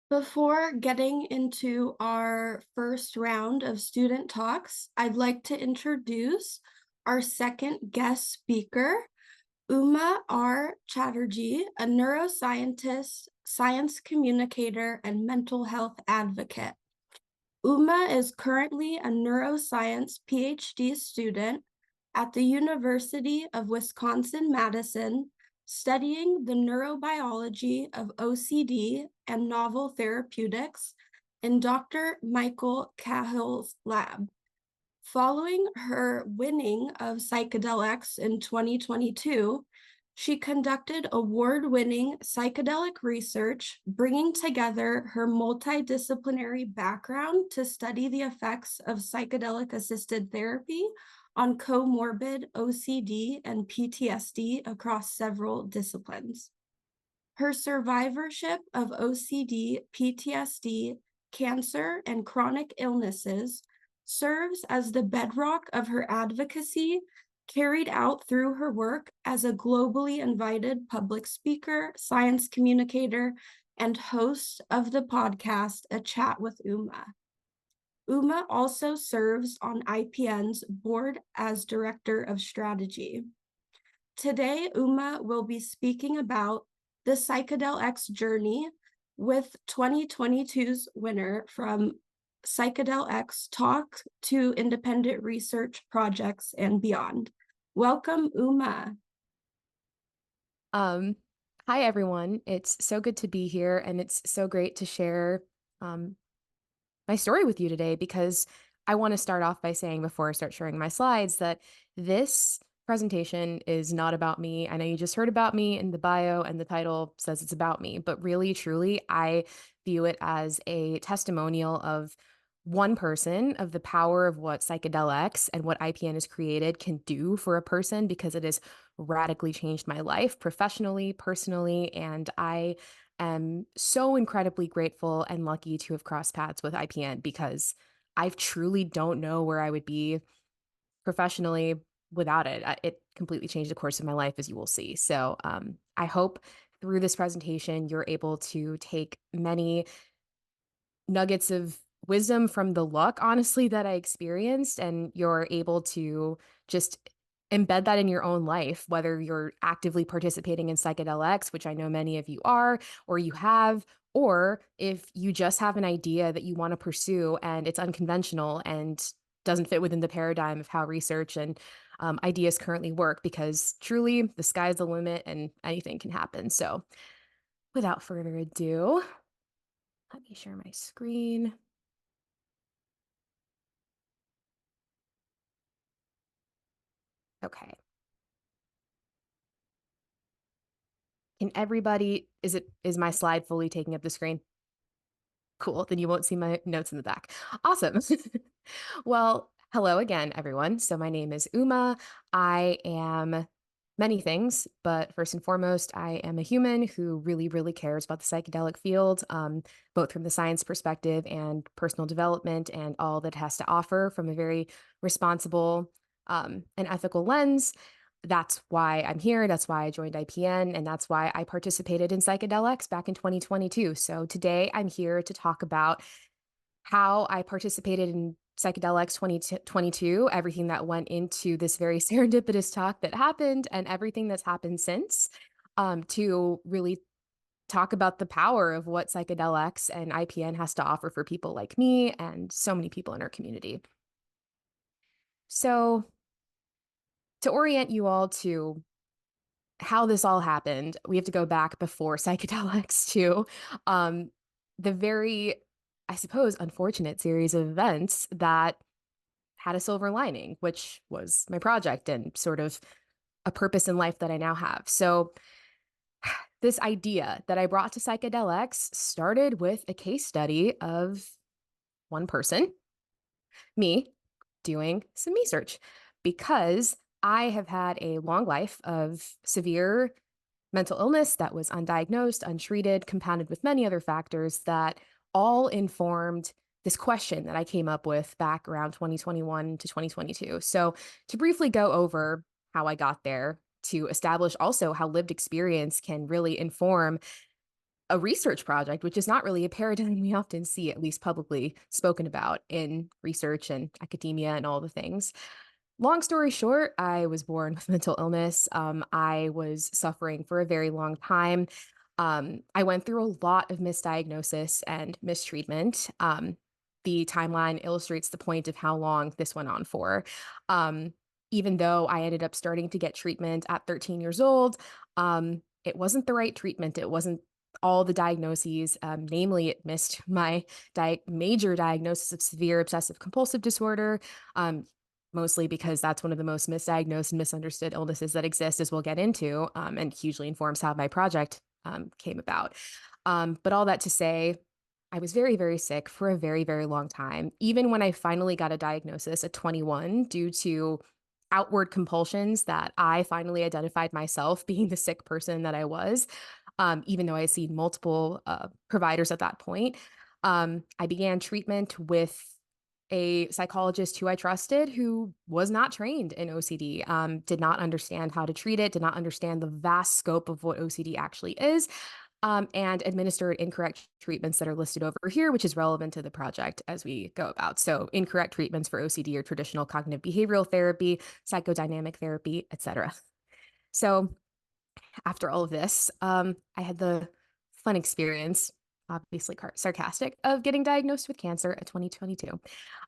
Before getting into our first round of student talks, I'd like to introduce our second guest speaker, Uma R. Chatterjee, a neuroscientist, science communicator, and mental health advocate. Uma is currently a neuroscience PhD student at the University of Wisconsin-Madison, studying the neurobiology of OCD and novel therapeutics in Dr. Michael Cahill's lab. Following her winning of PsychedelX in 2022, she conducted award-winning psychedelic research, bringing together her multidisciplinary background to study the effects of psychedelic-assisted therapy on comorbid OCD and PTSD across several disciplines. Her survivorship of OCD, PTSD, cancer, and chronic illnesses serves as the bedrock of her advocacy, carried out through her work as a globally invited public speaker, science communicator, and host of the podcast, A Chat with Uma. Uma also serves on IPN's board as Director of Strategy. Today, Uma will be speaking about the PsychedelX Journey with 2022's winner from PsychedelX Talk to Independent Research Projects and Beyond. Welcome, Uma. Hi, everyone. It's so good to be here, and it's so great to share my story with you today, because I want to start off by saying, before I start sharing my slides, that this presentation is not about me. I know you just heard about me in the bio, and the title says it's about me, but really, truly, I view it as a testimonial of one person, of the power of what psychedelics and what IPN has created can do for a person, because it has radically changed my life professionally, personally, and I am so incredibly grateful and lucky to have crossed paths with IPN, because I truly don't know where I would be professionally without it. It completely changed the course of my life, as you will see. So I hope through this presentation, you're able to take many nuggets of wisdom from the luck, honestly, that I experienced, and you're able to just embed that in your own life, whether you're actively participating in psychedelics, which I know many of you are, or you have, or if you just have an idea that you want to pursue and it's unconventional and doesn't fit within the paradigm of how research and ideas currently work, because truly the sky's the limit and anything can happen. So without further ado, let me share my screen. Okay. Can everybody, is my slide fully taking up the screen? Cool. Then you won't see my notes in the back. Awesome. Well, hello again, everyone. So my name is Uma. I am many things, but first and foremost, I am a human who really, really cares about the psychedelic field, both from the science perspective and personal development and all that it has to offer from a very responsible and ethical lens. That's why I'm here. That's why I joined IPN, and that's why I participated in psychedelics back in 2022. So today I'm here to talk about how I participated in psychedelics 2022, everything that went into this very serendipitous talk that happened, and everything that's happened since, to really talk about the power of what psychedelics and IPN has to offer for people like me and so many people in our community. So to orient you all to how this all happened, we have to go back before psychedelics to the very, I suppose, unfortunate series of events that had a silver lining, which was my project and sort of a purpose in life that I now have. So this idea that I brought to psychedelics started with a case study of one person, me, doing some research, because I have had a long life of severe mental illness that was undiagnosed, untreated, compounded with many other factors that all informed this question that I came up with back around 2021 to 2022. So to briefly go over how I got there, to establish also how lived experience can really inform a research project, which is not really a paradigm we often see, at least publicly spoken about in research and academia and all the things. Long story short, I was born with mental illness. I was suffering for a very long time. I went through a lot of misdiagnosis and mistreatment. The timeline illustrates the point of how long this went on for. Um, Even though I ended up starting to get treatment at 13 years old, it wasn't the right treatment. It wasn't all the diagnoses. Namely, it missed my major diagnosis of severe obsessive compulsive disorder. Um, Mostly because that's one of the most misdiagnosed and misunderstood illnesses that exist, as we'll get into, and hugely informs how my project came about. But all that to say, I was very, very sick for a very, very long time. Even when I finally got a diagnosis at 21 due to outward compulsions that I finally identified myself being the sick person that I was, even though I had seen multiple providers at that point. I began treatment with a psychologist who I trusted who was not trained in OCD, did not understand how to treat it, did not understand the vast scope of what OCD actually is, and administered incorrect treatments that are listed over here, which is relevant to the project as we go about. So, incorrect treatments for OCD are traditional cognitive behavioral therapy, psychodynamic therapy, etc. So, after all of this, I had the fun experience, obviously sarcastic, of getting diagnosed with cancer at 2022.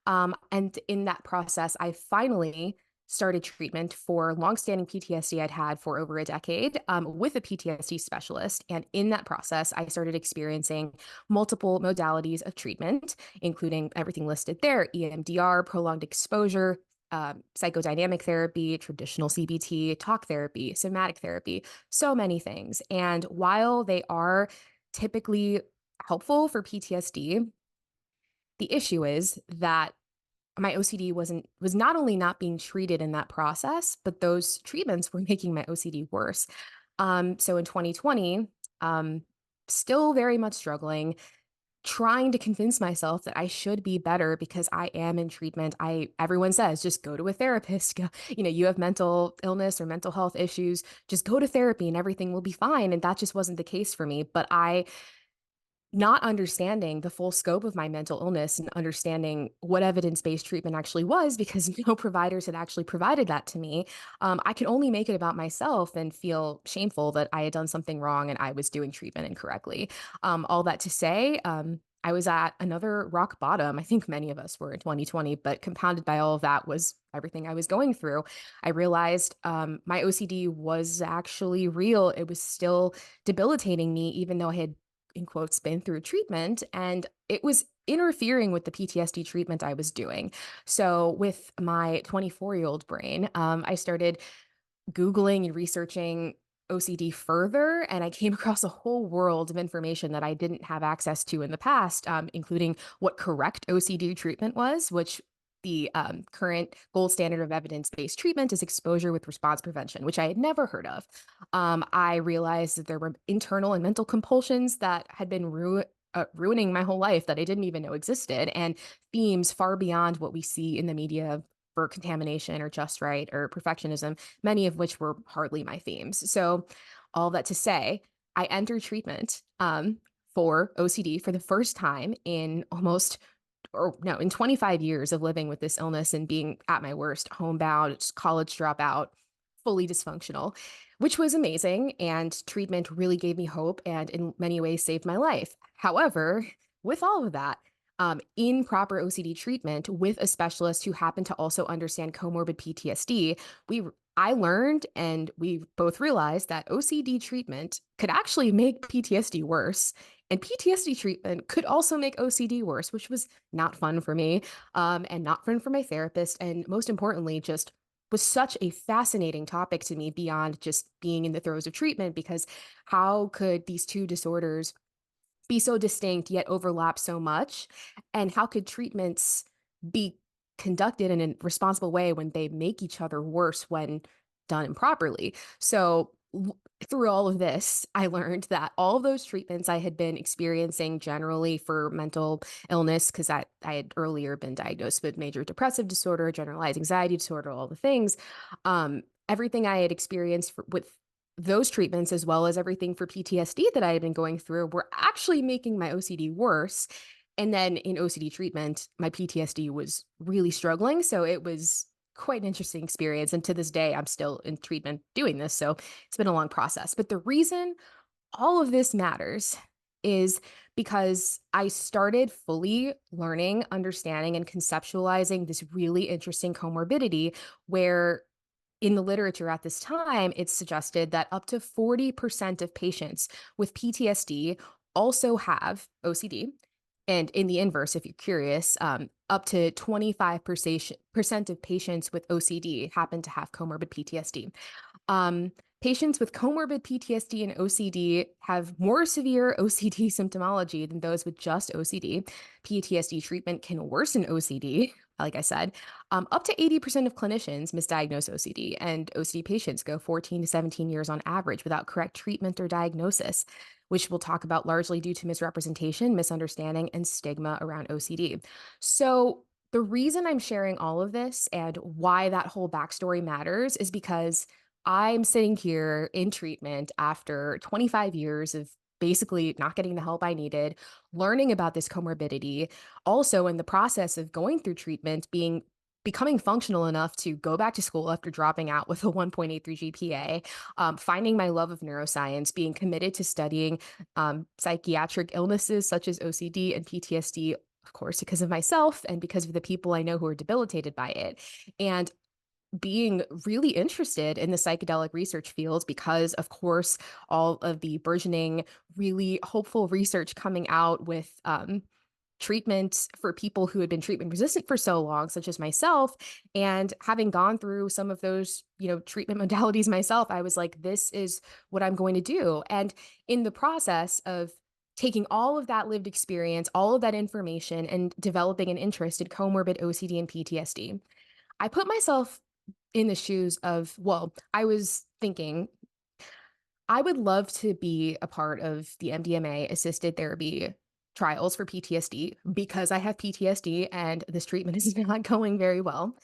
And in that process, I finally started treatment for longstanding PTSD I'd had for over a decade with a PTSD specialist. And in that process, I started experiencing multiple modalities of treatment, including everything listed there: EMDR, prolonged exposure, psychodynamic therapy, traditional CBT, talk therapy, somatic therapy, so many things. And while they are typically helpful for PTSD, the issue is that my OCD was not only not being treated in that process, but those treatments were making my OCD worse. So in 2020, um, still very much struggling, trying to convince myself that I should be better because I am in treatment. Everyone says just go to a therapist. You have mental illness or mental health issues, just go to therapy and everything will be fine. And that just wasn't the case for me. But I not understanding the full scope of my mental illness and understanding what evidence-based treatment actually was, because no providers had actually provided that to me. I could only make it about myself and feel shameful that I had done something wrong and I was doing treatment incorrectly. All that to say, I was at another rock bottom. I think many of us were in 2020, but compounded by all of that was everything I was going through. I realized my OCD was actually real. It was still debilitating me, even though I had, in quotes, been through treatment, and it was interfering with the PTSD treatment I was doing. So with my 24-year-old brain, I started Googling and researching OCD further, and I came across a whole world of information that I didn't have access to in the past, including what correct OCD treatment was, which the current gold standard of evidence-based treatment is exposure with response prevention, which I had never heard of. I realized that there were internal and mental compulsions that had been ruining my whole life that I didn't even know existed, and themes far beyond what we see in the media for contamination or just right or perfectionism, many of which were hardly my themes. So, all that to say, I entered treatment for OCD for the first time in in 25 years of living with this illness and being at my worst, homebound, college dropout, fully dysfunctional, which was amazing. And treatment really gave me hope and in many ways saved my life. However, with all of that, in proper OCD treatment with a specialist who happened to also understand comorbid PTSD, I learned and we both realized that OCD treatment could actually make PTSD worse. And PTSD treatment could also make OCD worse, which was not fun for me, and not fun for my therapist. And most importantly, just was such a fascinating topic to me beyond just being in the throes of treatment, because how could these two disorders be so distinct yet overlap so much? And how could treatments be conducted in a responsible way when they make each other worse when done improperly? So, through all of this, I learned that all of those treatments I had been experiencing generally for mental illness, because I had earlier been diagnosed with major depressive disorder, generalized anxiety disorder, all the things, everything I had experienced with those treatments, as well as everything for PTSD that I had been going through, were actually making my OCD worse. And then in OCD treatment, my PTSD was really struggling. So it was quite an interesting experience. And to this day, I'm still in treatment doing this. So it's been a long process. But the reason all of this matters is because I started fully learning, understanding, and conceptualizing this really interesting comorbidity where in the literature at this time, it's suggested that up to 40% of patients with PTSD also have OCD. And in the inverse, if you're curious, up to 25% of patients with OCD happen to have comorbid PTSD. Um, Patients with comorbid PTSD and OCD have more severe OCD symptomology than those with just OCD. PTSD treatment can worsen OCD, like I said. Up to 80% of clinicians misdiagnose OCD, and OCD patients go 14 to 17 years on average without correct treatment or diagnosis, which we'll talk about largely due to misrepresentation, misunderstanding, and stigma around OCD. So, the reason I'm sharing all of this and why that whole backstory matters is because I'm sitting here in treatment after 25 years of basically not getting the help I needed, learning about this comorbidity, also in the process of going through treatment, becoming functional enough to go back to school after dropping out with a 1.83 GPA, finding my love of neuroscience, being committed to studying psychiatric illnesses such as OCD and PTSD, of course, because of myself and because of the people I know who are debilitated by it. And being really interested in the psychedelic research fields because, of course, all of the burgeoning, really hopeful research coming out with treatments for people who had been treatment resistant for so long, such as myself, and having gone through some of those, treatment modalities myself, I was like, this is what I'm going to do. And in the process of taking all of that lived experience, all of that information, and developing an interest in comorbid OCD and PTSD, I put myself in the shoes of, well, I was thinking I would love to be a part of the MDMA assisted therapy trials for PTSD because I have PTSD and this treatment is not going very well.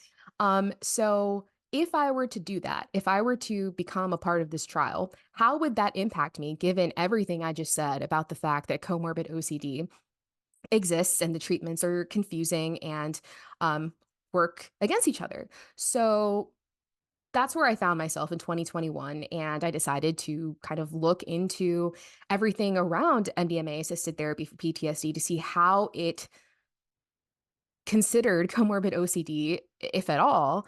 So if I were to do that, if I were to become a part of this trial, how would that impact me given everything I just said about the fact that comorbid OCD exists and the treatments are confusing and work against each other? So that's where I found myself in 2021. And I decided to kind of look into everything around MDMA assisted therapy for PTSD to see how it considered comorbid OCD, if at all.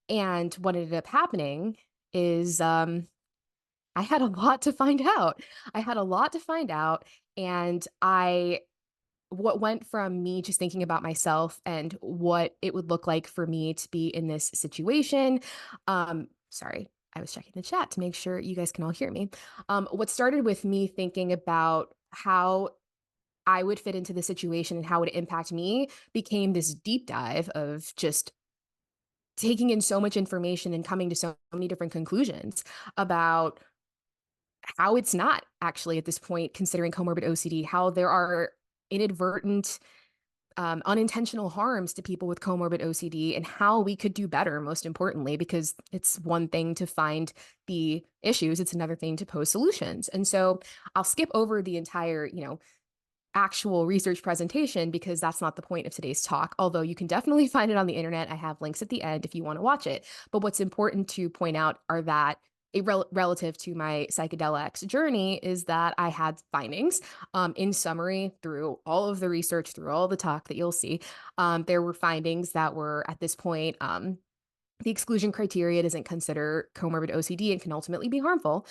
And what ended up happening is I had a lot to find out. I had a lot to find out. And what went from me just thinking about myself and what it would look like for me to be in this situation. Sorry, I was checking the chat to make sure you guys can all hear me. What started with me thinking about how I would fit into the situation and how it would impact me became this deep dive of just taking in so much information and coming to so many different conclusions about how it's not actually at this point considering comorbid OCD, how there are inadvertent unintentional harms to people with comorbid OCD and how we could do better, most importantly, because it's one thing to find the issues, it's another thing to pose solutions. And so I'll skip over the entire, actual research presentation because that's not the point of today's talk, although you can definitely find it on the internet. I have links at the end if you want to watch it. But what's important to point out are that relative to my PsychedelX journey is that I had findings. In summary, through all of the research, through all the talk that you'll see, there were findings that were at this point, the exclusion criteria doesn't consider comorbid OCD and can ultimately be harmful.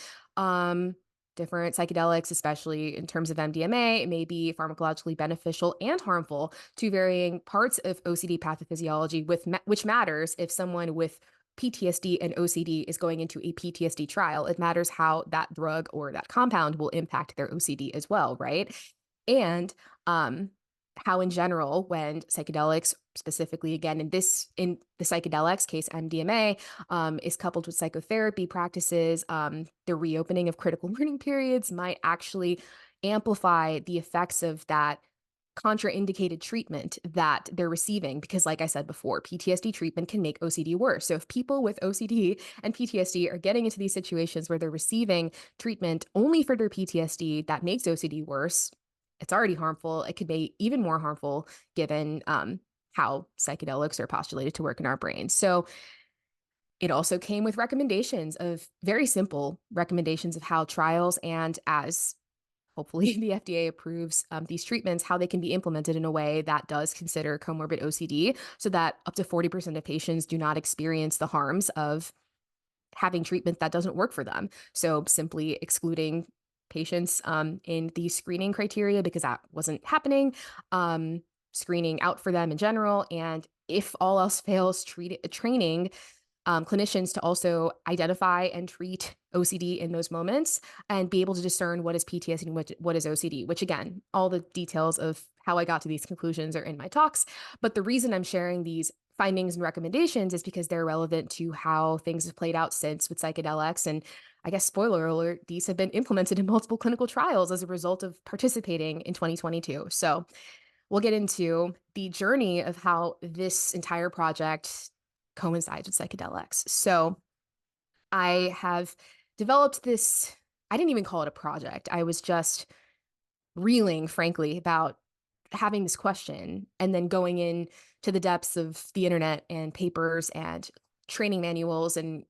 Different psychedelics, especially in terms of MDMA, may be pharmacologically beneficial and harmful to varying parts of OCD pathophysiology, which matters if someone with PTSD and OCD is going into a PTSD trial. It matters how that drug or that compound will impact their OCD as well, right? And how in general, when psychedelics, specifically again in the psychedelics case, MDMA, is coupled with psychotherapy practices, the reopening of critical learning periods might actually amplify the effects of that contraindicated treatment that they're receiving because, like I said before, PTSD treatment can make OCD worse. So if people with OCD and PTSD are getting into these situations where they're receiving treatment only for their PTSD that makes OCD worse, it's already harmful. It could be even more harmful given how psychedelics are postulated to work in our brains. So it also came with recommendations of very simple recommendations of how trials and as hopefully the FDA approves these treatments, how they can be implemented in a way that does consider comorbid OCD so that up to 40% of patients do not experience the harms of having treatment that doesn't work for them. So simply excluding patients in the screening criteria because that wasn't happening, screening out for them in general. And if all else fails, training clinicians to also identify and treat OCD in those moments and be able to discern what is PTSD and what is OCD, which again, all the details of how I got to these conclusions are in my talks. But the reason I'm sharing these findings and recommendations is because they're relevant to how things have played out since with psychedelics. And I guess, spoiler alert, these have been implemented in multiple clinical trials as a result of participating in 2022. So we'll get into the journey of how this entire project coincides with psychedelics. So I have developed this, I didn't even call it a project. I was just reeling, frankly, about having this question and then going in to the depths of the internet and papers and training manuals and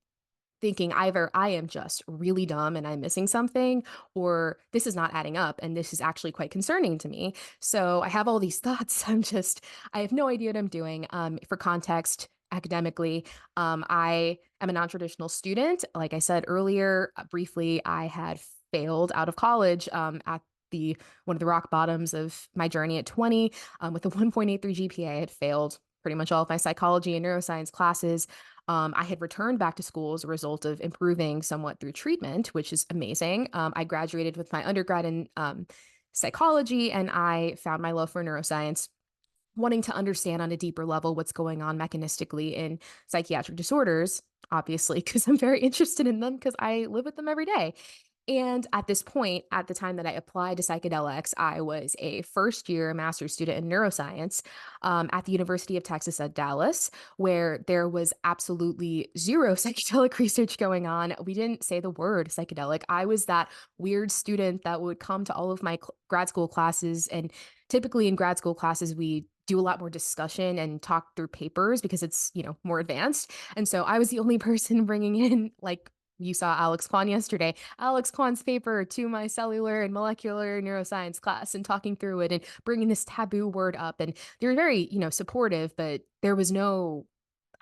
thinking either I am just really dumb and I'm missing something, or this is not adding up and this is actually quite concerning to me. So I have all these thoughts. I have no idea what I'm doing. For context, academically, I am a non-traditional student. Like I said earlier, briefly, I had failed out of college at the one of the rock bottoms of my journey at 20 with a 1.83 GPA. I had failed pretty much all of my psychology and neuroscience classes. I had returned back to school as a result of improving somewhat through treatment, which is amazing. I graduated with my undergrad in psychology, and I found my love for neuroscience, wanting to understand on a deeper level what's going on mechanistically in psychiatric disorders, obviously, because I'm very interested in them because I live with them every day. And at this point, at the time that I applied to psychedelics, I was a first year master's student in neuroscience at the University of Texas at Dallas, where there was absolutely zero psychedelic research going on. We didn't say the word psychedelic. I was that weird student that would come to all of my grad school classes. And typically in grad school classes, we do a lot more discussion and talk through papers because it's, more advanced. And so I was the only person bringing in like you saw Alex Kwan yesterday, Alex Kwan's paper to my cellular and molecular neuroscience class and talking through it and bringing this taboo word up. And they were very, supportive, but there was no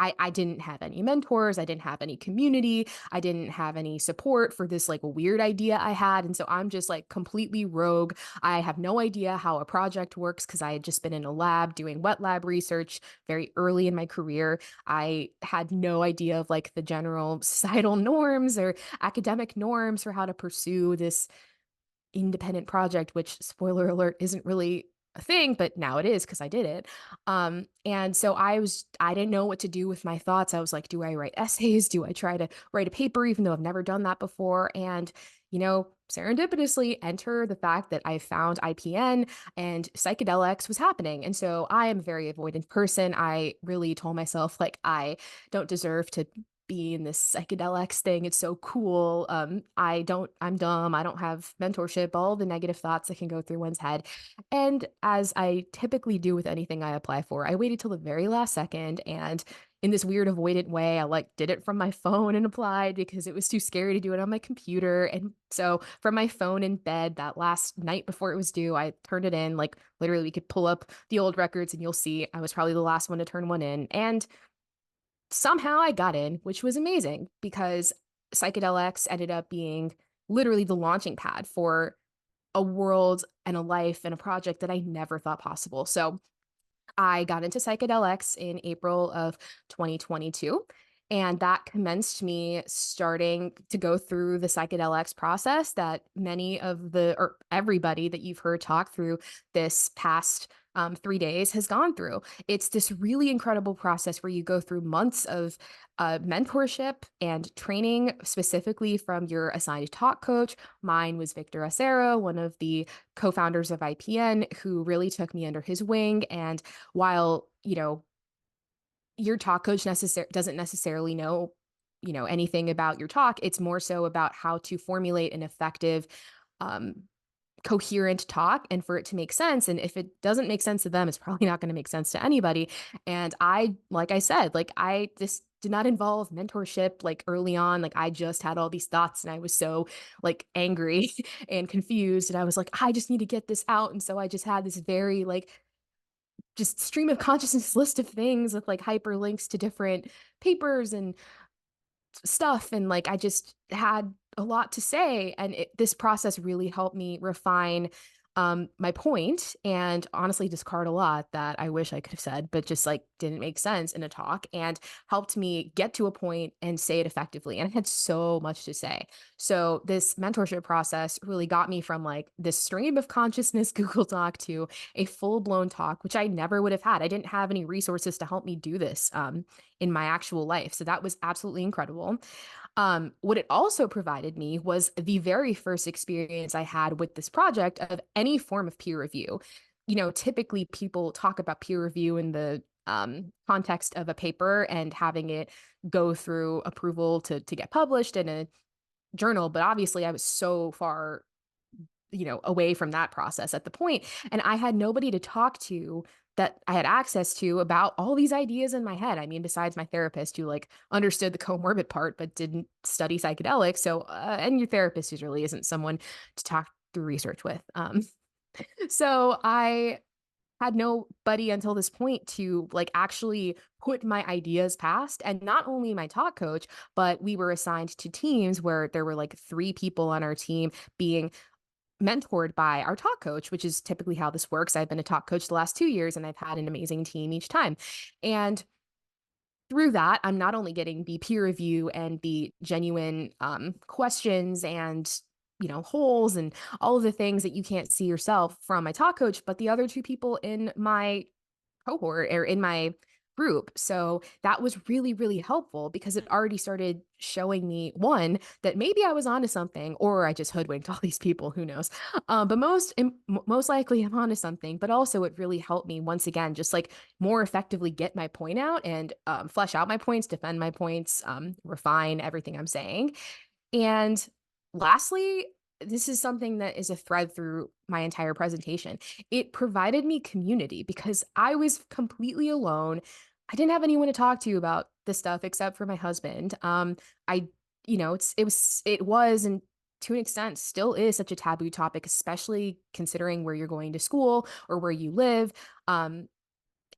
I didn't have any mentors. I didn't have any community. I didn't have any support for this like weird idea I had. And so I'm just like completely rogue. I have no idea how a project works because I had just been in a lab doing wet lab research very early in my career. I had no idea of like the general societal norms or academic norms for how to pursue this independent project, which spoiler alert isn't really a thing, but now it is because I did it. And so I didn't know what to do with my thoughts. I was like, do I write essays? Do I try to write a paper, even though I've never done that before? And, serendipitously enter the fact that I found IPN and psychedelics was happening. And so I am a very avoidant person. I really told myself like I don't deserve to be in this psychedelics thing. It's so cool. I'm dumb. I don't have mentorship, all the negative thoughts that can go through one's head. And as I typically do with anything I apply for, I waited till the very last second and in this weird avoidant way, I like did it from my phone and applied because it was too scary to do it on my computer. And so from my phone in bed that last night before it was due, I turned it in. Like literally we could pull up the old records and you'll see I was probably the last one to turn one in. And somehow I got in, which was amazing because psychedelics ended up being literally the launching pad for a world and a life and a project that I never thought possible. So I got into psychedelics in April of 2022. And that commenced me starting to go through the psychedelics process that many of or everybody that you've heard talk through this past 3 days has gone through. It's this really incredible process where you go through months of mentorship and training specifically from your assigned talk coach. Mine was Victor Acero, one of the co-founders of IPN, who really took me under his wing. And while, your talk coach doesn't necessarily know, anything about your talk, it's more so about how to formulate an effective, um, coherent talk and for it to make sense. And if it doesn't make sense to them, it's probably not going to make sense to anybody. And like I said, this did not involve mentorship like early on. Like I just had all these thoughts and I was so like angry and confused. And I was like, I just need to get this out. And so I just had this very like just stream of consciousness list of things with like hyperlinks to different papers and stuff. And like I just had a lot to say. And this process really helped me refine my point and honestly discard a lot that I wish I could have said, but just like didn't make sense in a talk, and helped me get to a point and say it effectively. And I had so much to say. So this mentorship process really got me from like this stream of consciousness Google Doc to a full blown talk, which I never would have had. I didn't have any resources to help me do this in my actual life. So that was absolutely incredible. What it also provided me was the very first experience I had with this project of any form of peer review. Typically people talk about peer review in the context of a paper and having it go through approval to get published in a journal. But obviously, I was so far away from that process at the point. And I had nobody to talk to that I had access to about all these ideas in my head. I mean, besides my therapist who like understood the comorbid part, but didn't study psychedelics. So, and your therapist usually isn't someone to talk through research with. So I had nobody until this point to like actually put my ideas past. And not only my talk coach, but we were assigned to teams where there were like 3 people on our team being mentored by our talk coach, which is typically how this works. I've been a talk coach the last 2 years and I've had an amazing team each time. And through that, I'm not only getting the peer review and the genuine questions and holes and all of the things that you can't see yourself from my talk coach, but the other 2 people in my cohort or in my group. So that was really, really helpful because it already started showing me, one, that maybe I was onto something, or I just hoodwinked all these people, who knows. But most likely I'm onto something, but also it really helped me once again, just like more effectively get my point out and flesh out my points, defend my points, refine everything I'm saying. And lastly, this is something that is a thread through my entire presentation. It provided me community because I was completely alone. I didn't have anyone to talk to about this stuff except for my husband. I, it was, and to an extent still is such a taboo topic, especially considering where you're going to school or where you live.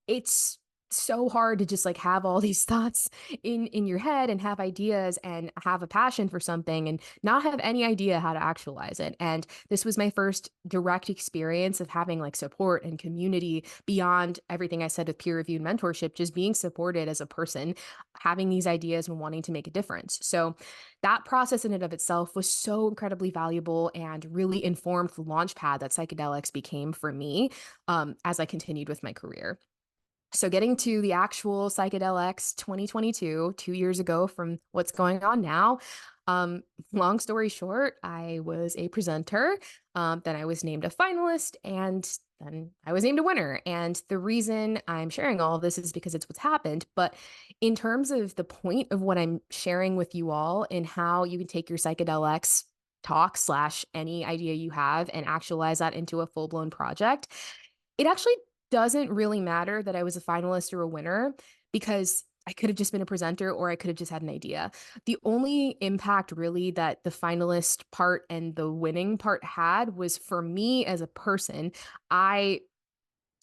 It's so hard to just like have all these thoughts in your head and have ideas and have a passion for something and not have any idea how to actualize it. And this was my first direct experience of having like support and community beyond everything I said with peer review and mentorship, just being supported as a person, having these ideas and wanting to make a difference. So that process in and of itself was so incredibly valuable and really informed the launch pad that psychedelics became for me as I continued with my career. So getting to the actual PsychedelX 2022, 2 years ago from what's going on now. Long story short, I was a presenter, then I was named a finalist, and then I was named a winner. And the reason I'm sharing all of this is because it's what's happened. But in terms of the point of what I'm sharing with you all and how you can take your psychedelics talk slash any idea you have and actualize that into a full-blown project, it actually doesn't really matter that I was a finalist or a winner because I could have just been a presenter or I could have just had an idea. The only impact really that the finalist part and the winning part had was for me as a person. I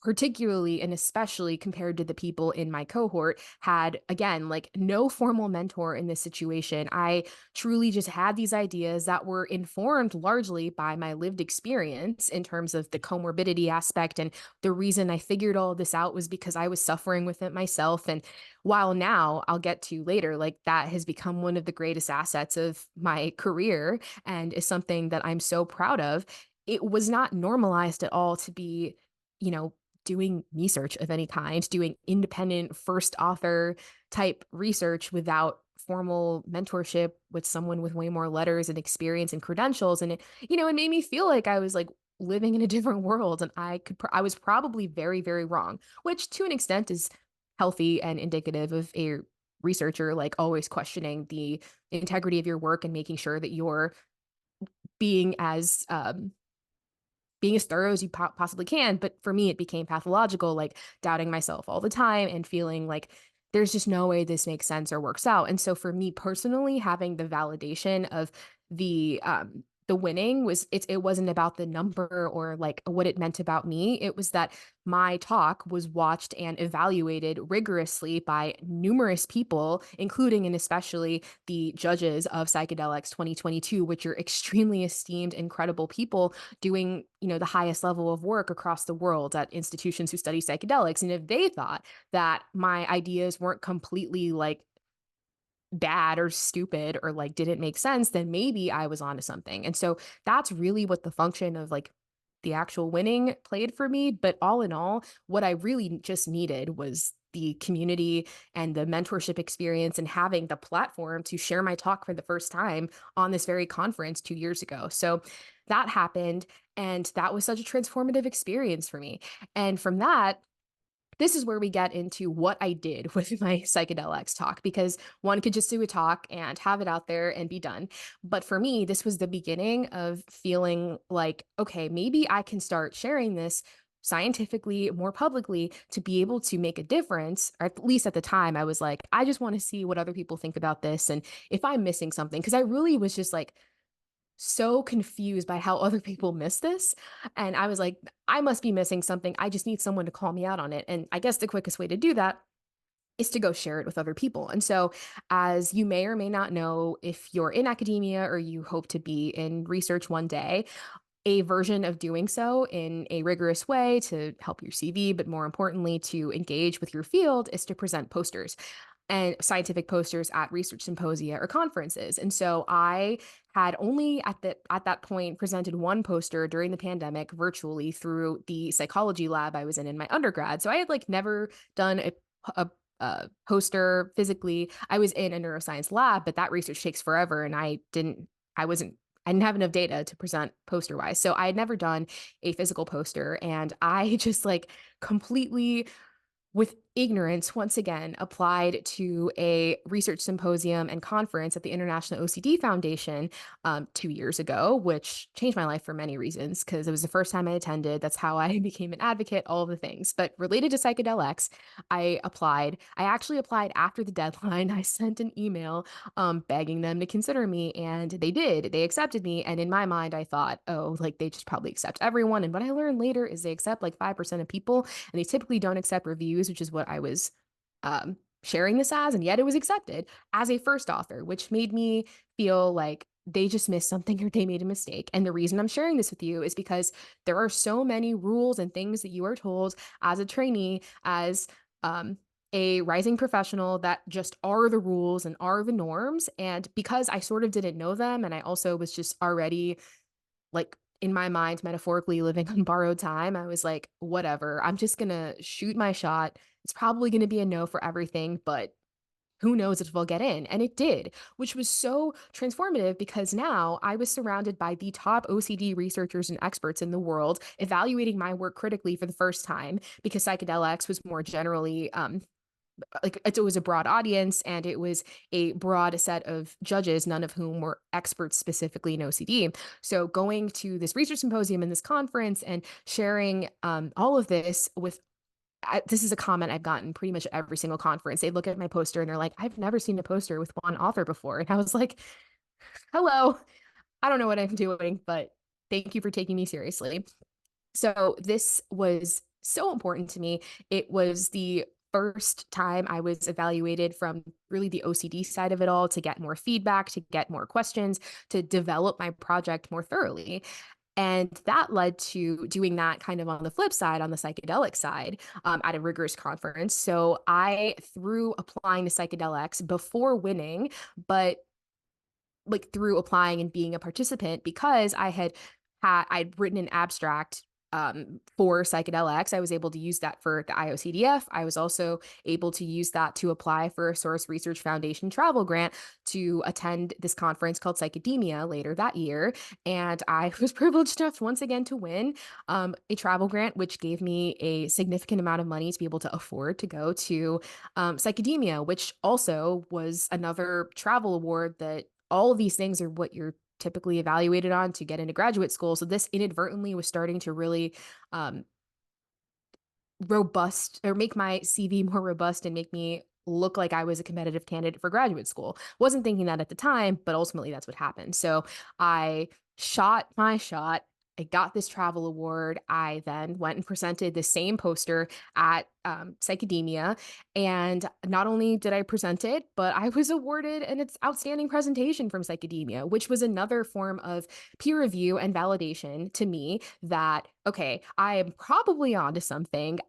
particularly and especially compared to the people in my cohort, had again like no formal mentor in this situation. I truly just had these ideas that were informed largely by my lived experience in terms of the comorbidity aspect. And the reason I figured all of this out was because I was suffering with it myself. And while now I'll get to later, like that has become one of the greatest assets of my career and is something that I'm so proud of, it was not normalized at all to be, you know, doing research of any kind, doing independent first author type research without formal mentorship with someone with way more letters and experience and credentials. And it made me feel like I was like living in a different world, and I was probably very, very wrong, which to an extent is healthy and indicative of a researcher, like always questioning the integrity of your work and making sure that you're being as being as thorough as you possibly can. But for me, it became pathological, like doubting myself all the time and feeling like there's just no way this makes sense or works out. And so for me personally, having the validation of the winning it wasn't about the number or like what it meant about me. It was that my talk was watched and evaluated rigorously by numerous people, including and especially the judges of PsychedelX 2022, which are extremely esteemed, incredible people doing, the highest level of work across the world at institutions who study psychedelics. And if they thought that my ideas weren't completely like bad or stupid or like didn't make sense, then maybe I was onto something. And so that's really what the function of like the actual winning played for me. But all in all, what I really just needed was the community and the mentorship experience and having the platform to share my talk for the first time on this very conference 2 years ago. So that happened. And that was such a transformative experience for me. And from that, this is where we get into what I did with my psychedelics talk, because one could just do a talk and have it out there and be done. But for me, this was the beginning of feeling like, okay, maybe I can start sharing this scientifically more publicly to be able to make a difference. Or at least at the time, I was like, I just want to see what other people think about this. And if I'm missing something, because I really was just like, so confused by how other people miss this. And I was like, I must be missing something. I just need someone to call me out on it. And I guess the quickest way to do that is to go share it with other people. And so, as you may or may not know, if you're in academia or you hope to be in research one day, a version of doing so in a rigorous way to help your CV, but more importantly, to engage with your field is to present posters and scientific posters at research symposia or conferences. And so I had only at that point presented one poster during the pandemic virtually through the psychology lab I was in my undergrad. So I had like never done a poster physically. I was in a neuroscience lab, but that research takes forever, and I didn't have enough data to present poster wise. So I had never done a physical poster, and I just like completely with ignorance, once again, applied to a research symposium and conference at the International OCD Foundation 2 years ago, which changed my life for many reasons because it was the first time I attended. That's how I became an advocate, all of the things. But related to psychedelics, I applied. I actually applied after the deadline. I sent an email begging them to consider me, and they did. They accepted me. And in my mind, I thought, oh, like they just probably accept everyone. And what I learned later is they accept like 5% of people, and they typically don't accept reviews, which is what I was sharing this as. And yet it was accepted as a first author, which made me feel like they just missed something or they made a mistake. And the reason I'm sharing this with you is because there are so many rules and things that you are told as a trainee, as a rising professional, that just are the rules and are the norms. And because I sort of didn't know them, and I also was just already like in my mind, metaphorically living on borrowed time, I was like, whatever, I'm just gonna shoot my shot. It's probably gonna be a no for everything, but who knows if we'll get in? And it did, which was so transformative because now I was surrounded by the top OCD researchers and experts in the world evaluating my work critically for the first time, because psychedelics was more generally like it was a broad audience and it was a broad set of judges, none of whom were experts specifically in OCD. So going to this research symposium and this conference and sharing all of this with this is a comment I've gotten pretty much at every single conference. They look at my poster and they're like, I've never seen a poster with one author before. And I was like, hello, I don't know what I'm doing, but thank you for taking me seriously. So this was so important to me. It was the first time I was evaluated from really the OCD side of it all to get more feedback, to get more questions, to develop my project more thoroughly. And that led to doing that kind of on the flip side, on the psychedelic side, at a rigorous conference. So I, through applying to psychedelics before winning, but like through applying and being a participant, because I'd written an abstract for psychedelics. I was able to use that for the IOCDF. I was also able to use that to apply for a Source Research Foundation travel grant to attend this conference called Psychedemia later that year. And I was privileged enough once again to win a travel grant, which gave me a significant amount of money to be able to afford to go to Psychedemia, which also was another travel award that all of these things are what you're typically evaluated on to get into graduate school. So this inadvertently was starting to really um, robust or make my CV more robust and make me look like I was a competitive candidate for graduate school. Wasn't thinking that at the time, but ultimately that's what happened. So I shot my shot. I got this travel award. I then went and presented the same poster at Psychedemia. And not only did I present it, but I was awarded an outstanding presentation from Psychedemia, which was another form of peer review and validation to me that, okay, I am probably onto something.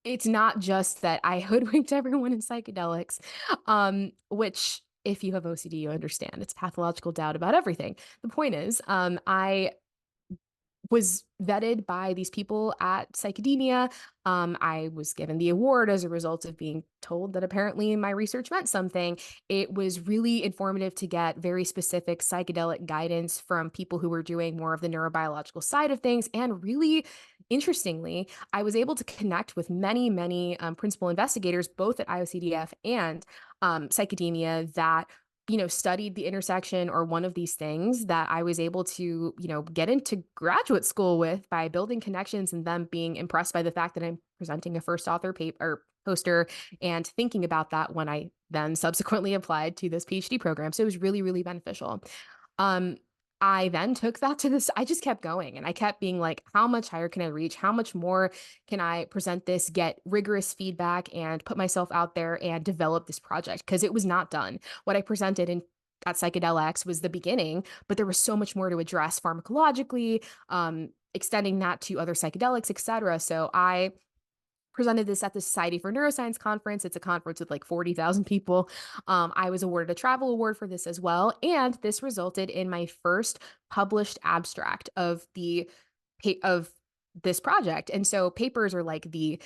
It's not just that I hoodwinked everyone in psychedelics, which if you have OCD, you understand it's pathological doubt about everything. The point is, I was vetted by these people at Psychedemia. I was given the award as a result of being told that apparently my research meant something. It was really informative to get very specific psychedelic guidance from people who were doing more of the neurobiological side of things. And really interestingly, I was able to connect with many, many principal investigators, both at IOCDF and Psychedemia, that studied the intersection or one of these things that I was able to, get into graduate school with by building connections and them being impressed by the fact that I'm presenting a first author paper or poster and thinking about that when I then subsequently applied to this PhD program. So it was really, really beneficial. Um, I then took that to this, I just kept going and I kept being like, how much higher can I reach? How much more can I present this, get rigorous feedback and put myself out there and develop this project? Because it was not done. What I presented in at PsychedelX was the beginning, but there was so much more to address pharmacologically, extending that to other psychedelics, et cetera. So I presented this at the Society for Neuroscience conference. It's a conference with like 40,000 people. I was awarded a travel award for this as well. And this resulted in my first published abstract of of this project. And so papers are like the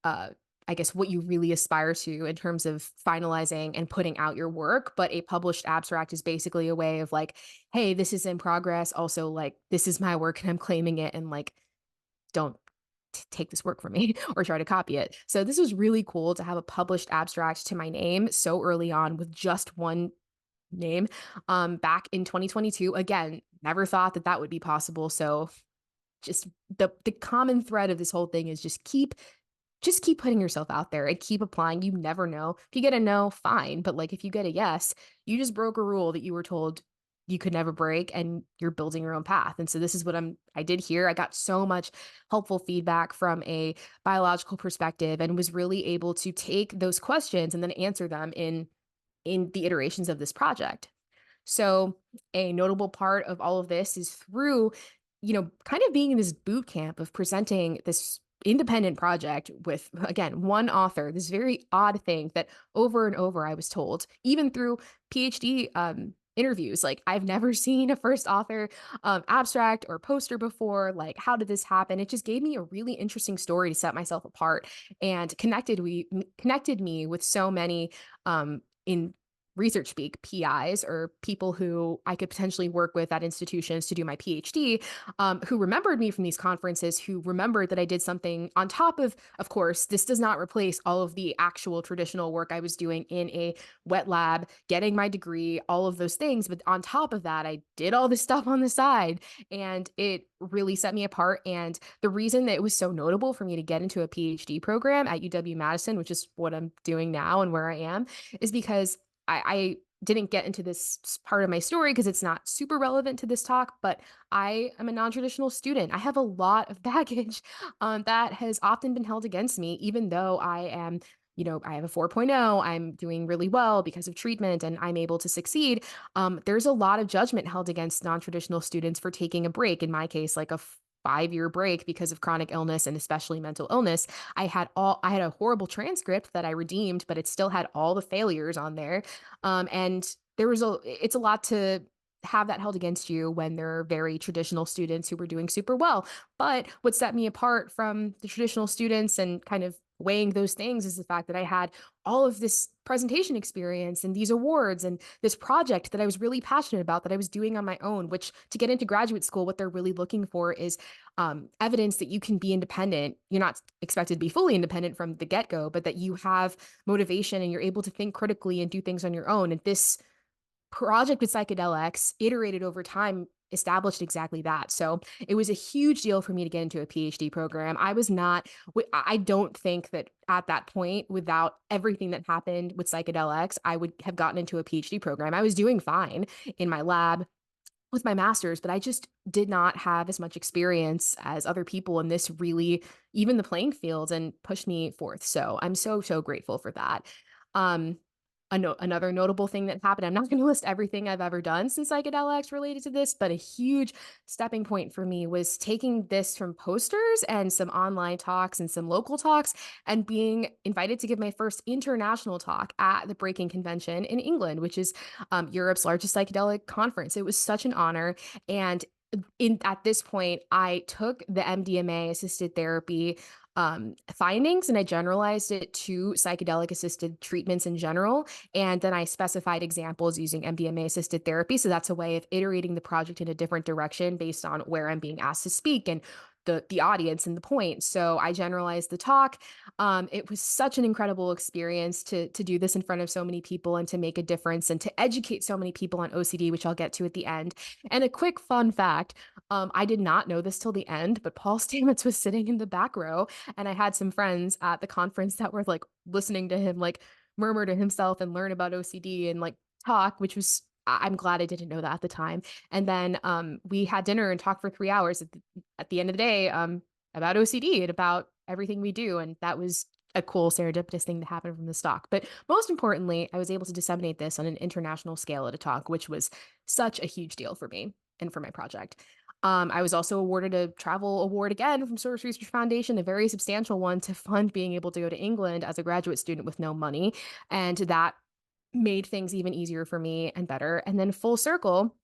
I guess what you really aspire to in terms of finalizing and putting out your work. But a published abstract is basically a way of like, hey, this is in progress. Also, like, this is my work and I'm claiming it. And like, don't take this work from me or try to copy it. So this was really cool to have a published abstract to my name so early on with just one name. Back in 2022, again, never thought that that would be possible. So just the common thread of this whole thing is just keep putting yourself out there and keep applying. You never know. If you get a no, fine. But like if you get a yes, you just broke a rule that you were told you could never break and you're building your own path. And so this is what I did here. I got so much helpful feedback from a biological perspective and was really able to take those questions and then answer them in the iterations of this project. So a notable part of all of this is through, kind of being in this boot camp of presenting this independent project with, again, one author, this very odd thing that over and over I was told, even through PhD interviews, like I've never seen a first author abstract or poster before. Like, how did this happen? It just gave me a really interesting story to set myself apart and connected me with so many in research speak PIs or people who I could potentially work with at institutions to do my PhD, who remembered me from these conferences, who remembered that I did something on top of course, this does not replace all of the actual traditional work I was doing in a wet lab, getting my degree, all of those things. But on top of that, I did all this stuff on the side and it really set me apart. And the reason that it was so notable for me to get into a PhD program at UW-Madison, which is what I'm doing now and where I am, is because I didn't get into this part of my story because it's not super relevant to this talk, but I am a non-traditional student. I have a lot of baggage that has often been held against me, even though I am, I have a 4.0, I'm doing really well because of treatment and I'm able to succeed. There's a lot of judgment held against non-traditional students for taking a break. In my case, like a 5-year break because of chronic illness and especially mental illness. I had a horrible transcript that I redeemed, but it still had all the failures on there. And it's a lot to have that held against you when they're very traditional students who were doing super well. But what set me apart from the traditional students and kind of weighing those things is the fact that I had all of this presentation experience and these awards and this project that I was really passionate about that I was doing on my own, which to get into graduate school, what they're really looking for is evidence that you can be independent. You're not expected to be fully independent from the get go, but that you have motivation and you're able to think critically and do things on your own. And this project with psychedelics, iterated over time, established exactly that. So it was a huge deal for me to get into a PhD program. I was not, I don't think that at that point, without everything that happened with psychedelics, I would have gotten into a PhD program. I was doing fine in my lab with my master's, but I just did not have as much experience as other people in this really even the playing field and pushed me forth. So I'm so, so grateful for that. Um, another notable thing that happened, I'm not going to list everything I've ever done since psychedelics related to this, but a huge stepping point for me was taking this from posters and some online talks and some local talks and being invited to give my first international talk at the Breaking Convention in England, which is Europe's largest psychedelic conference. It was such an honor. And in at this point, I took the MDMA assisted therapy findings and I generalized it to psychedelic assisted treatments in general. And then I specified examples using MDMA assisted therapy. So that's a way of iterating the project in a different direction based on where I'm being asked to speak and the audience and the point. So I generalized the talk. It was such an incredible experience to do this in front of so many people and to make a difference and to educate so many people on OCD, which I'll get to at the end. And a quick fun fact, I did not know this till the end, but Paul Stamets was sitting in the back row, and I had some friends at the conference that were like listening to him like murmur to himself and learn about OCD and like talk, which was I'm glad I didn't know that at the time. And then we had dinner and talked for 3 hours at the end of the day about OCD and about everything we do. And that was a cool serendipitous thing to happen from the stock. But most importantly, I was able to disseminate this on an international scale at a talk, which was such a huge deal for me and for my project. I was also awarded a travel award again from Source Research Foundation, a very substantial one to fund being able to go to England as a graduate student with no money. And that made things even easier for me and better. And then full circle,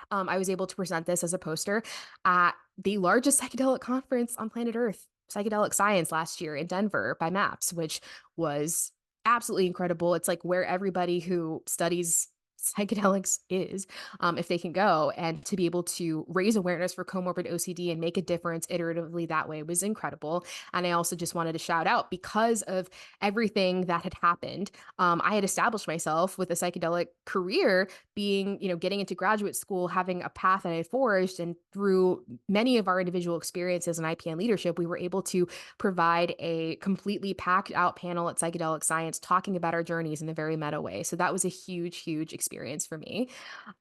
I was able to present this as a poster at the largest psychedelic conference on planet Earth, Psychedelic Science, last year in Denver by MAPS, which was absolutely incredible. It's like where everybody who studies psychedelics is, if they can go, and to be able to raise awareness for comorbid OCD and make a difference iteratively that way was incredible. And I also just wanted to shout out because of everything that had happened. I had established myself with a psychedelic career, being, getting into graduate school, having a path that I forged, and through many of our individual experiences in IPN leadership, we were able to provide a completely packed out panel at Psychedelic Science talking about our journeys in a very meta way. So that was a huge, huge experience for me.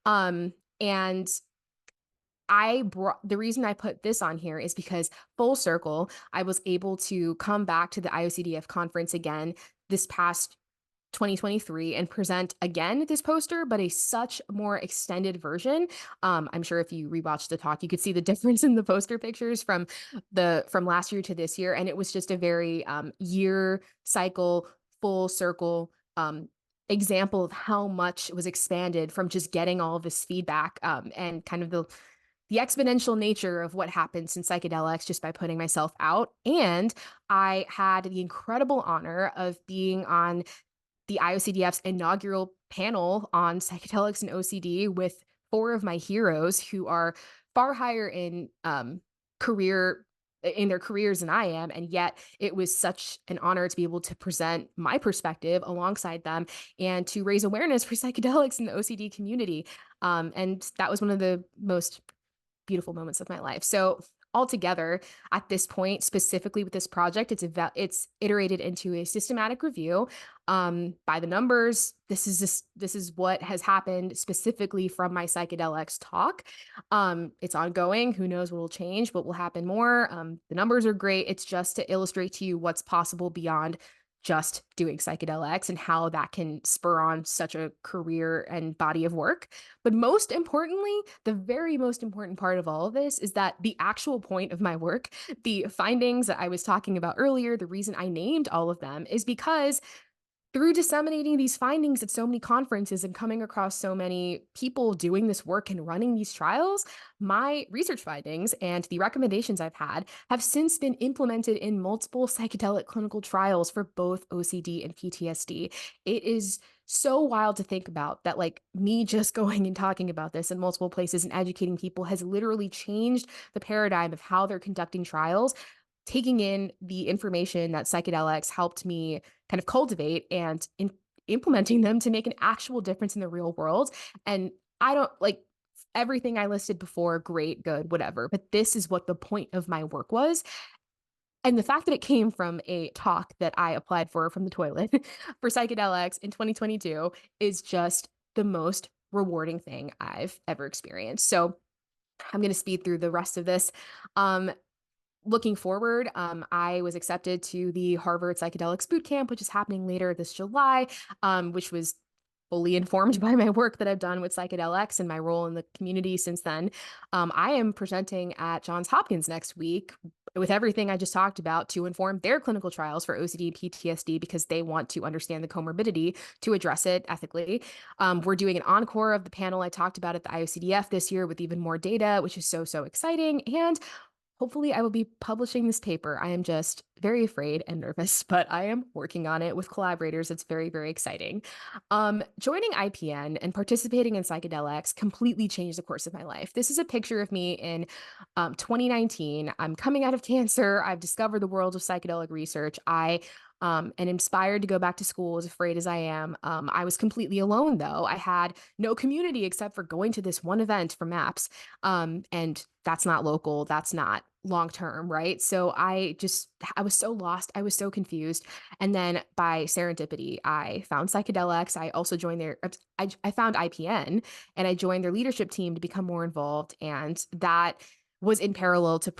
And I brought the reason I put this on here is because full circle, I was able to come back to the IOCDF conference again this past 2023 and present again this poster, but a such more extended version. I'm sure if you rewatched the talk, you could see the difference in the poster pictures from last year to this year. And it was just a very year cycle, full circle example of how much was expanded from just getting all of this feedback and kind of the exponential nature of what happens in psychedelics just by putting myself out. And I had the incredible honor of being on the IOCDF's inaugural panel on psychedelics and OCD with four of my heroes who are far higher career in their careers than I am. And yet it was such an honor to be able to present my perspective alongside them and to raise awareness for psychedelics in the OCD community. And that was one of the most beautiful moments of my life. So altogether, at this point, specifically with this project, it's iterated into a systematic review by the numbers. This is what has happened specifically from my psychedelics talk. It's ongoing. Who knows what will change, what will happen more. The numbers are great. It's just to illustrate to you what's possible beyond just doing psychedelics and how that can spur on such a career and body of work. But most importantly, the very most important part of all of this is that the actual point of my work, the findings that I was talking about earlier, the reason I named all of them is because through disseminating these findings at so many conferences and coming across so many people doing this work and running these trials, my research findings and the recommendations I've had have since been implemented in multiple psychedelic clinical trials for both OCD and PTSD. It is so wild to think about that, like, me just going and talking about this in multiple places and educating people has literally changed the paradigm of how they're conducting trials, taking in the information that psychedelics helped me kind of cultivate and implementing them to make an actual difference in the real world. And I don't like everything I listed before, great, good, whatever. But this is what the point of my work was. And the fact that it came from a talk that I applied for from the toilet for psychedelics in 2022 is just the most rewarding thing I've ever experienced. So I'm going to speed through the rest of this. Um, Looking forward, I was accepted to the Harvard Psychedelics Boot Camp, which is happening later this July, which was fully informed by my work that I've done with psychedelics and my role in the community since then. I am presenting at Johns Hopkins next week with everything I just talked about to inform their clinical trials for OCD PTSD because they want to understand the comorbidity to address it ethically. We're doing an encore of the panel I talked about at the IOCDF this year with even more data, which is so, so exciting. And hopefully, I will be publishing this paper. I am just very afraid and nervous, but I am working on it with collaborators. It's very, very exciting. Joining IPN and participating in psychedelics completely changed the course of my life. This is a picture of me in 2019. I'm coming out of cancer. I've discovered the world of psychedelic research. And inspired to go back to school, as afraid as I am. I was completely alone, though. I had no community except for going to this one event for MAPS. And that's not local. That's not long term, right? So I was so lost. I was so confused. And then by serendipity, I found psychedelics. I also joined I found IPN and I joined their leadership team to become more involved. And that was in parallel to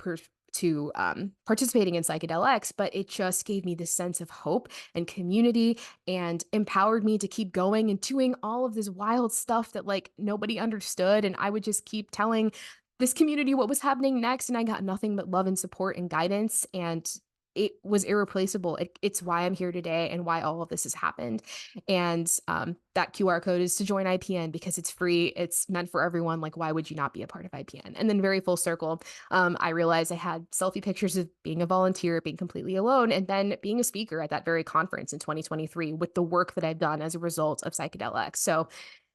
participating in psychedelics, but it just gave me this sense of hope and community and empowered me to keep going and doing all of this wild stuff that like nobody understood. And I would just keep telling this community what was happening next. And I got nothing but love and support and guidance. And it was irreplaceable. It's why I'm here today and why all of this has happened. And that QR code is to join IPN because it's free. It's meant for everyone. Like, why would you not be a part of IPN? And then very full circle, I realized I had selfie pictures of being a volunteer, being completely alone, and then being a speaker at that very conference in 2023 with the work that I've done as a result of psychedelics. So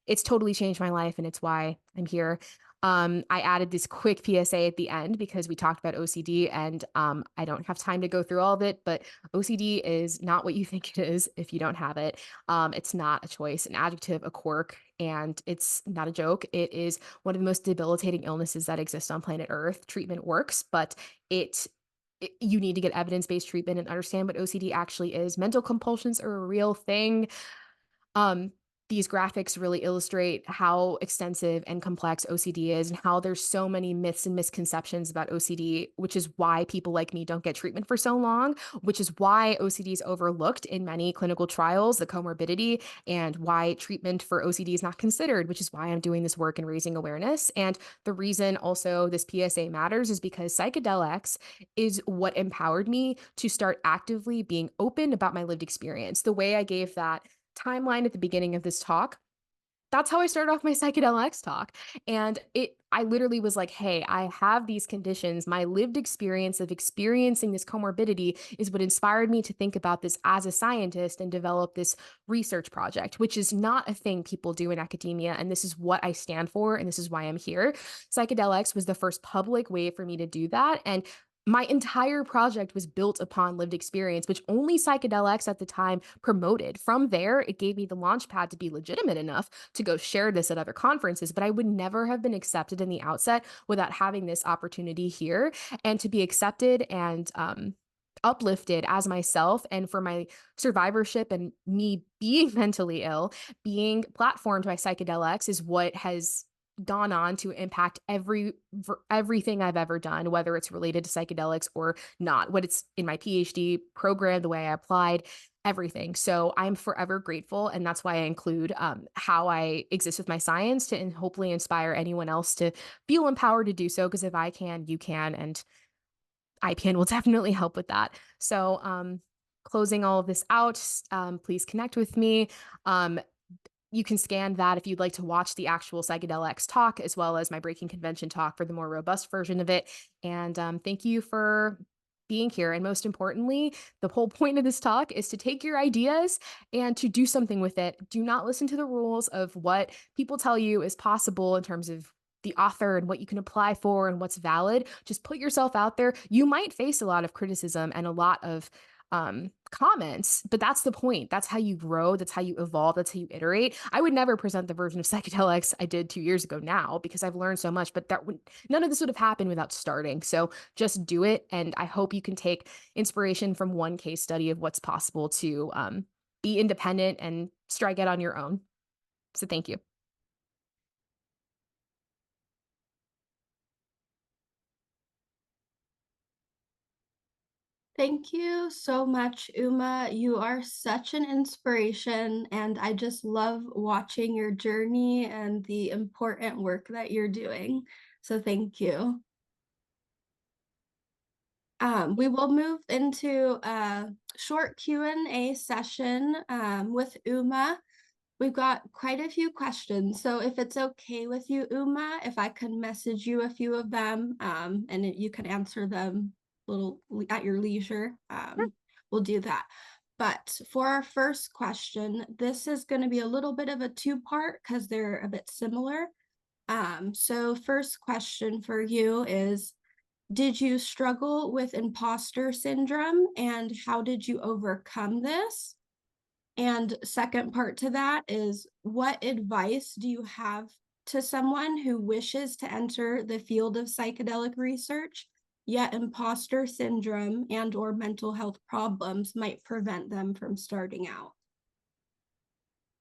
it's totally changed my life, and it's why I'm here. I added this quick PSA at the end because we talked about OCD, and I don't have time to go through all of it, but OCD is not what you think it is if you don't have it. It's not a choice, an adjective, a quirk, and it's not a joke. It is one of the most debilitating illnesses that exist on planet Earth. Treatment works, but you need to get evidence-based treatment and understand what OCD actually is. Mental compulsions are a real thing. Um, these graphics really illustrate how extensive and complex OCD is and how there's so many myths and misconceptions about OCD, which is why people like me don't get treatment for so long, which is why OCD is overlooked in many clinical trials, the comorbidity, and why treatment for OCD is not considered, which is why I'm doing this work and raising awareness. And the reason also this PSA matters is because psychedelics is what empowered me to start actively being open about my lived experience. The way I gave that timeline at the beginning of this talk, that's how I started off my psychedelics talk. And I literally was like, hey, I have these conditions. My lived experience of experiencing this comorbidity is what inspired me to think about this as a scientist and develop this research project, which is not a thing people do in academia. And this is what I stand for. And this is why I'm here. Psychedelics was the first public way for me to do that. And my entire project was built upon lived experience, which only psychedelics at the time promoted. From there, it gave me the launch pad to be legitimate enough to go share this at other conferences, but I would never have been accepted in the outset without having this opportunity here and to be accepted and uplifted as myself and for my survivorship and me being mentally ill, being platformed by psychedelics is what has gone on to impact everything I've ever done, whether it's related to psychedelics or not, what it's in my PhD program, the way I applied, everything. So I'm forever grateful. And that's why I include how I exist with my science to hopefully inspire anyone else to feel empowered to do so. Because if I can, you can. And IPN will definitely help with that. So closing all of this out, please connect with me. You can scan that if you'd like to watch the actual PsychedelX talk, as well as my Breaking Convention talk for the more robust version of it. And thank you for being here. And most importantly, the whole point of this talk is to take your ideas and to do something with it. Do not listen to the rules of what people tell you is possible in terms of the author and what you can apply for and what's valid. Just put yourself out there. You might face a lot of criticism and a lot of comments, but that's the point. That's how you grow. That's how you evolve. That's how you iterate. I would never present the version of psychedelics I did 2 years ago now because I've learned so much, but none of this would have happened without starting. So just do it. And I hope you can take inspiration from one case study of what's possible to be independent and strike it on your own. So thank you. Thank you so much, Uma. You are such an inspiration, and I just love watching your journey and the important work that you're doing. So thank you. We will move into a short Q&A session with Uma. We've got quite a few questions, so if it's okay with you, Uma, if I can message you a few of them, and you can answer them a little at your leisure, we'll do that. But for our first question, this is going to be a little bit of a two-part because they're a bit similar. So first question for you is, did you struggle with imposter syndrome, and how did you overcome this? And second part to that is, what advice do you have to someone who wishes to enter the field of psychedelic research, yet imposter syndrome and or mental health problems might prevent them from starting out?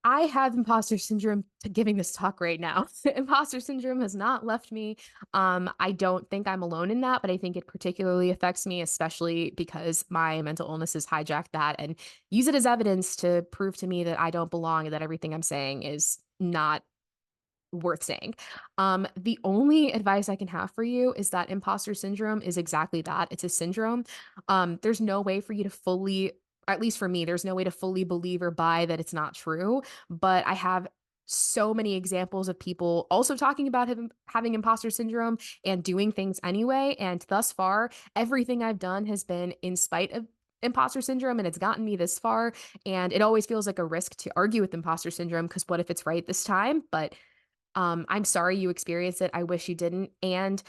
I have imposter syndrome giving this talk right now. Imposter syndrome has not left me. I don't think I'm alone in that, but I think it particularly affects me, especially because my mental illness has hijacked that and use it as evidence to prove to me that I don't belong and that everything I'm saying is not worth saying. The only advice I can have for you is that imposter syndrome is exactly that. It's a syndrome. There's no way for you to fully, at least for me, there's no way to fully believe or buy that it's not true. But I have so many examples of people also talking about having imposter syndrome and doing things anyway. And thus far, everything I've done has been in spite of imposter syndrome, and it's gotten me this far. And it always feels like a risk to argue with imposter syndrome because what if it's right this time? But I'm sorry you experienced it. I wish you didn't. And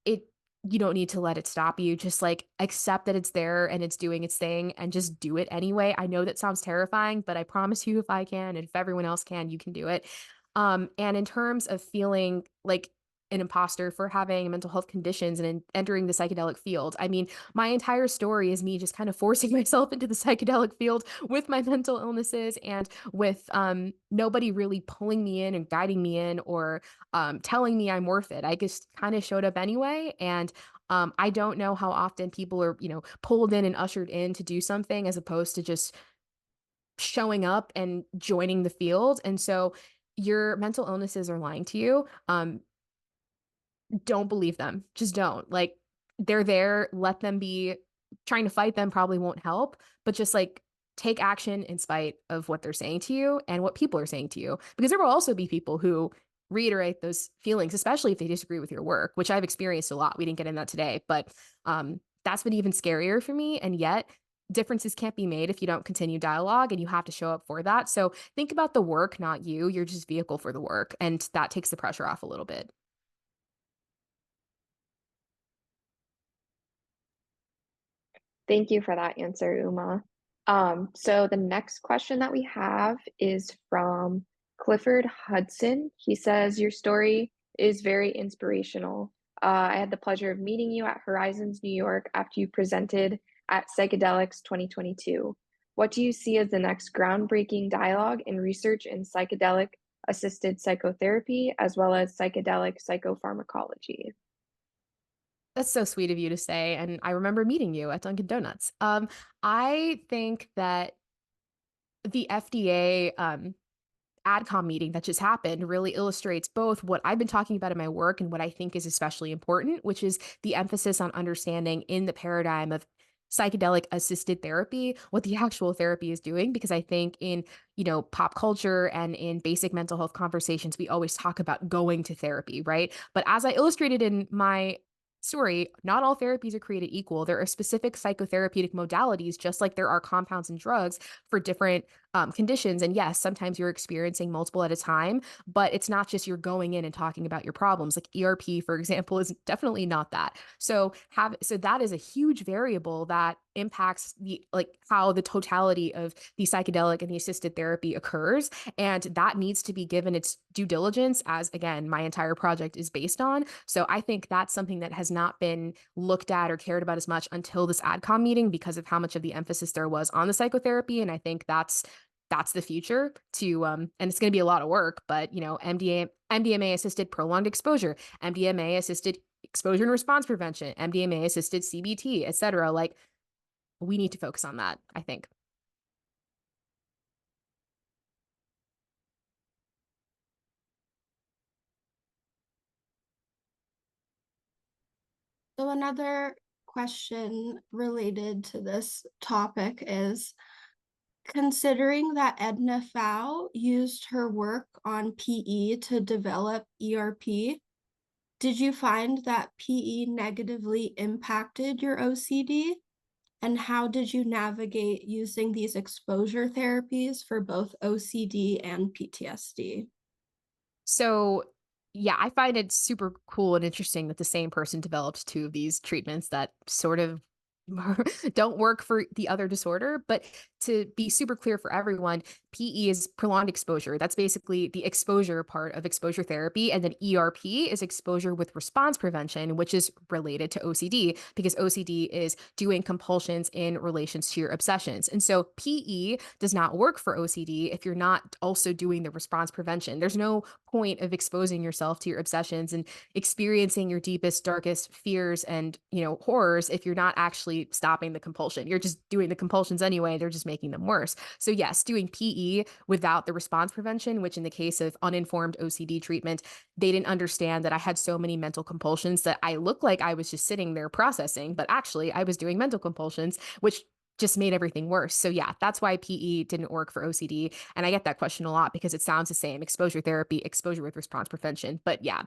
it you don't need to let it stop you. Just like accept that it's there and it's doing its thing and just do it anyway. I know that sounds terrifying, but I promise you if I can and if everyone else can, you can do it. And in terms of feeling like an imposter for having mental health conditions and entering the psychedelic field. I mean, my entire story is me just kind of forcing myself into the psychedelic field with my mental illnesses and with nobody really pulling me in and guiding me in or telling me I'm worth it. I just kind of showed up anyway. And I don't know how often people are, pulled in and ushered in to do something as opposed to just showing up and joining the field. And so your mental illnesses are lying to you. Don't believe them. Just don't. Like, they're there, let them be. Trying to fight them probably won't help, but just like take action in spite of what they're saying to you and what people are saying to you. Because there will also be people who reiterate those feelings, especially if they disagree with your work, which I've experienced a lot. We didn't get in that today, but that's been even scarier for me. And yet, differences can't be made if you don't continue dialogue and you have to show up for that. So think about the work, not you. You're just vehicle for the work. And that takes the pressure off a little bit. Thank you for that answer, Uma. So the next question that we have is from Clifford Hudson. He says, your story is very inspirational. I had the pleasure of meeting you at Horizons New York after you presented at PsychedelX 2022. What do you see as the next groundbreaking dialogue in research in psychedelic-assisted psychotherapy, as well as psychedelic psychopharmacology? That's so sweet of you to say. And I remember meeting you at Dunkin' Donuts. I think that the FDA AdCom meeting that just happened really illustrates both what I've been talking about in my work and what I think is especially important, which is the emphasis on understanding in the paradigm of psychedelic-assisted therapy, what the actual therapy is doing, because I think in, pop culture and in basic mental health conversations, we always talk about going to therapy, right? But as I illustrated in my story, not all therapies are created equal. There are specific psychotherapeutic modalities, just like there are compounds and drugs for different conditions. And yes, sometimes you're experiencing multiple at a time, but it's not just you're going in and talking about your problems. Like ERP, for example, is definitely not that. So that is a huge variable that impacts the how the totality of the psychedelic and the assisted therapy occurs, and that needs to be given its due diligence, as again my entire project is based on. So I think that's something that has not been looked at or cared about as much until this AdCom meeting, because of how much of the emphasis there was on the psychotherapy. And I think that's the future to and it's going to be a lot of work, but MDMA assisted prolonged exposure, MDMA assisted exposure and response prevention, MDMA assisted CBT, etc. Like, we need to focus on that, I think. So another question related to this topic is, considering that Edna Pfau used her work on PE to develop ERP, did you find that PE negatively impacted your OCD? And how did you navigate using these exposure therapies for both OCD and PTSD? So, yeah, I find it super cool and interesting that the same person developed two of these treatments that sort of don't work for the other disorder. But to be super clear for everyone, PE is prolonged exposure. That's basically the exposure part of exposure therapy. And then ERP is exposure with response prevention, which is related to OCD, because OCD is doing compulsions in relations to your obsessions. And so PE does not work for OCD if you're not also doing the response prevention. There's no point of exposing yourself to your obsessions and experiencing your deepest, darkest fears and, horrors if you're not actually stopping the compulsion. You're just doing the compulsions anyway. They're just making them worse. So yes, doing PE without the response prevention, which in the case of uninformed OCD treatment, they didn't understand that I had so many mental compulsions that I looked like I was just sitting there processing, but actually I was doing mental compulsions, which just made everything worse. So yeah, that's why PE didn't work for OCD. And I get that question a lot because it sounds the same: exposure therapy, exposure with response prevention. But yeah,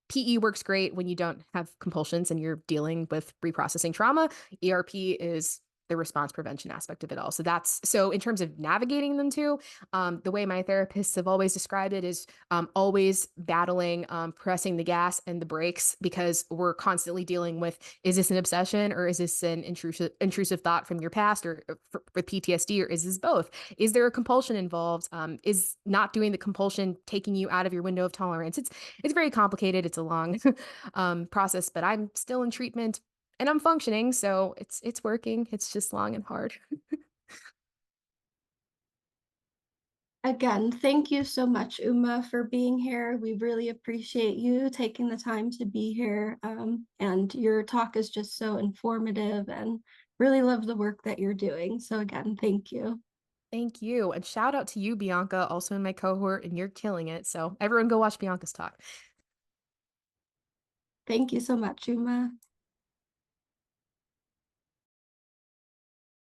PE works great when you don't have compulsions and you're dealing with reprocessing trauma. ERP is the response prevention aspect of it all. So in terms of navigating them too, the way my therapists have always described it is always battling, pressing the gas and the brakes, because we're constantly dealing with, is this an obsession or is this an intrusive thought from your past, or with PTSD, or is this both? Is there a compulsion involved? Is not doing the compulsion taking you out of your window of tolerance? It's very complicated. It's a long process, but I'm still in treatment and I'm functioning, so it's working. It's just long and hard. Again, thank you so much, Uma, for being here. We really appreciate you taking the time to be here. And your talk is just so informative, and really love the work that you're doing. So again, thank you. Thank you. And shout out to you, Bianca, also in my cohort, and you're killing it. So everyone go watch Bianca's talk. Thank you so much, Uma.